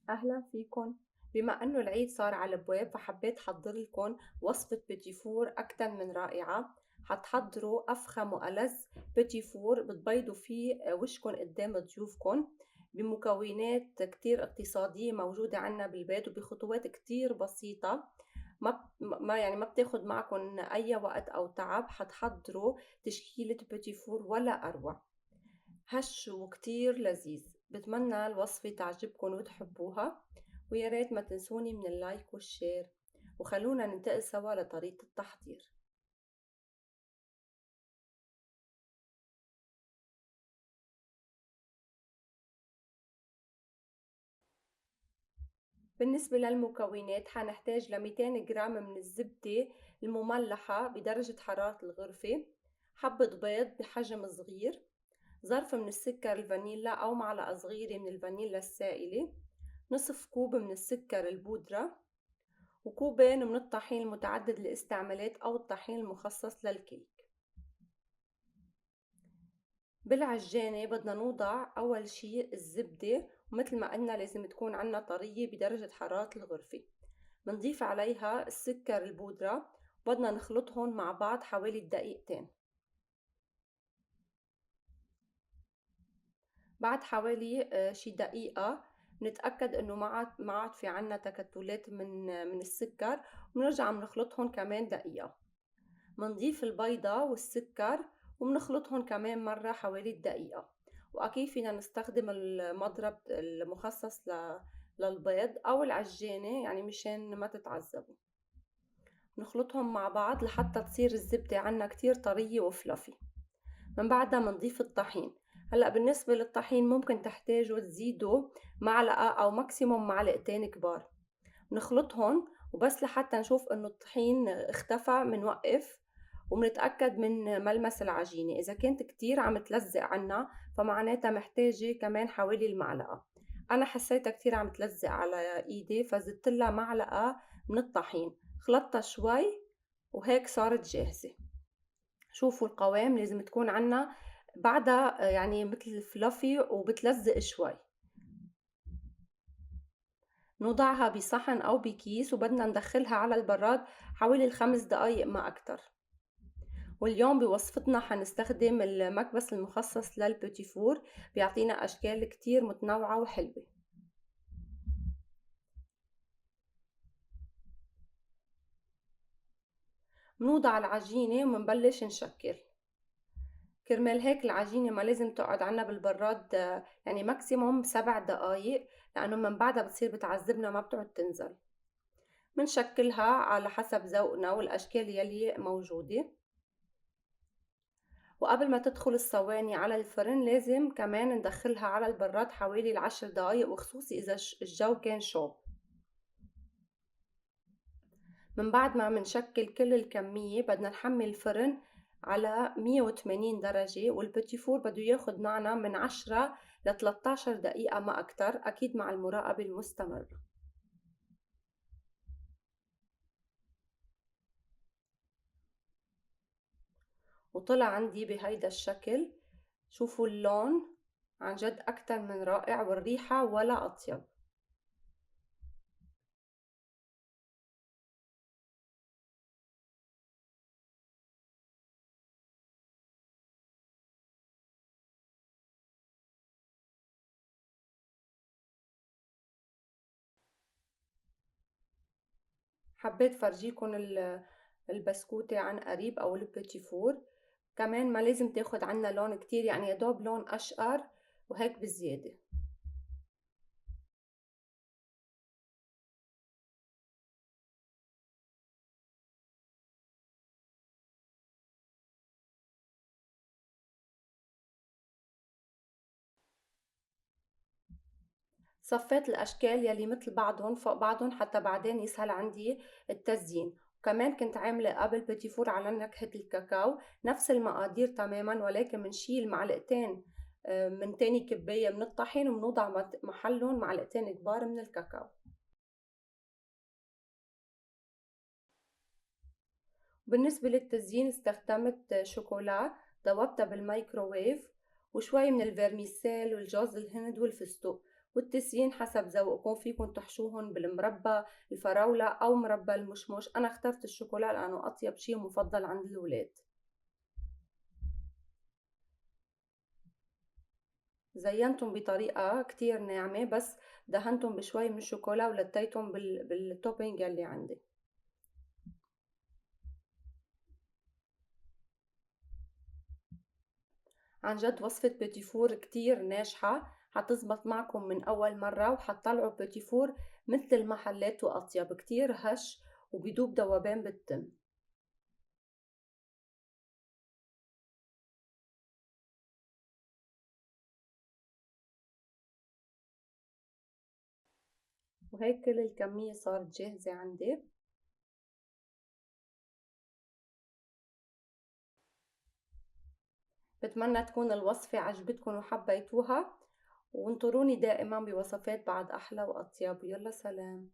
أهلا فيكن. بما أنه العيد صار على الأبواب فحبيت حضر لكم وصفة بيتي فور أكتر من رائعة. حتحضروا أفخم وألذ بيتي فور بتبيضوا فيه وشكن قدام ضيوفكن بمكونات كتير اقتصادية موجودة عنا بالبيت وبخطوات كتير بسيطة. ما بتاخد معكم أي وقت أو تعب. حتحضروا تشكيلة بيتي فور ولا أروع، هش وكتير لذيذ. بتمنى الوصفة تعجبكم وتحبوها، ويا ريت ما تنسوني من اللايك والشير، وخلونا ننتقل سوا لطريقة التحضير. بالنسبة للمكونات حنحتاج ل 200 جرام من الزبدة المملحة بدرجة حرارة الغرفة، حبة بيض بحجم صغير، ظرف من السكر الفانيلا أو معلقة صغيرة من الفانيلا السائلة، نصف كوب من السكر البودرة، وكوبين من الطحين المتعدد الاستعمالات أو الطحين المخصص للكيك. بالعجانة بدنا نوضع أول شي الزبدة، ومثل ما قلنا لازم تكون عنا طرية بدرجة حرارة الغرفة. بنضيف عليها السكر البودرة وبدنا نخلطهم مع بعض حوالي دقيقتين. بعد حوالي شي دقيقة نتأكد انه ما عاد في عنا تكتلات من السكر، ونرجع بنخلطهم كمان دقيقة. بنضيف البيضة والسكر وبنخلطهم كمان مرة حوالي دقيقة. وأكيد فينا نستخدم المضرب المخصص للبيض أو العجانة، يعني مشان ما تتعذبوا. نخلطهم مع بعض لحتى تصير الزبدة عنا كتير طرية وفلافي. من بعدها بنضيف الطحين. هلأ بالنسبة للطحين ممكن تحتاجوا تزيدوا معلقة أو ماكسيموم معلقتين كبار. نخلطهم وبس لحتى نشوف انه الطحين اختفى منوقف، ومنتأكد من ملمس العجينة. إذا كانت كتير عم تلزق عنا فمعناتها محتاجة كمان حوالي المعلقة. أنا حسيتها كتير عم تلزق على إيدي فزدتلها معلقة من الطحين، خلطتها شوي وهيك صارت جاهزة. شوفوا القوام لازم تكون عنا بعدها يعني مثل فلافي وبتلزق شوي. نوضعها بصحن أو بكيس وبدنا ندخلها على البراد حوالي 5 دقايق ما أكتر. واليوم بوصفتنا حنستخدم المكبس المخصص للبوتي فور، بيعطينا أشكال كتير متنوعة وحلوة. بنوضع العجينة ومنبلش نشكل. كرمال هيك العجينة ما لازم تقعد عنا بالبراد يعني ماكسيموم 7 دقايق، لأنه من بعدها بتصير بتعذبنا ما بتقعد تنزل. منشكلها على حسب ذوقنا والأشكال يلي موجودة. وقبل ما تدخل الصواني على الفرن لازم كمان ندخلها على البراد حوالي 10 دقايق، وخصوصي إذا الجو كان شوب. من بعد ما منشكل كل الكمية بدنا نحمل الفرن على 180 درجة، والبيتي فور بده ياخد معنا من 10 ل 13 دقيقة ما أكتر، أكيد مع المراقبة المستمرة. وطلع عندي بهيدا الشكل. شوفوا اللون عن جد أكتر من رائع، والريحة ولا أطيب. حبيت فرجيكم البسكوتة عن قريب أو البيتي فور. كمان ما لازم تاخد عنا لون كتير، يعني يدوب لون أشقر وهيك بزيادة. صفيت الأشكال يلي مثل بعضهم فوق بعضهم حتى بعدين يسهل عندي التزيين. وكمان كنت عاملة قبل بيتي فور على نكهة الكاكاو، نفس المقادير تماما، ولكن منشيل معلقتين من تاني كباية من الطحين ومنوضع محلهم معلقتين كبار من الكاكاو. بالنسبة للتزيين استخدمت شوكولا ذوبتها بالميكروويف، وشوي من الفرميسيل والجوز الهند والفستق، والتزيين حسب ذوقكم، فيكن تحشوهن بالمربى الفراولة أو مربى المشمش. أنا اخترت الشوكولا لأنه أطيب شي مفضل عند الولاد. زينتهم بطريقة كتير ناعمة، بس دهنتهم بشوي من الشوكولا ولتيتهم بالتوبينج اللي عندي. عن جد وصفة بيتي فور كتير ناجحة، حتزبط معكم من أول مرة وحتطلعوا بيتي فور مثل المحلات وأطيب، كتير هش وبيدوب دوبان بالتم. وهيك كل الكمية صارت جاهزة عندي. بتمنى تكون الوصفة عجبتكم وحبيتوها، وانطروني دائما بوصفات بعد أحلى وأطيب. يلا سلام.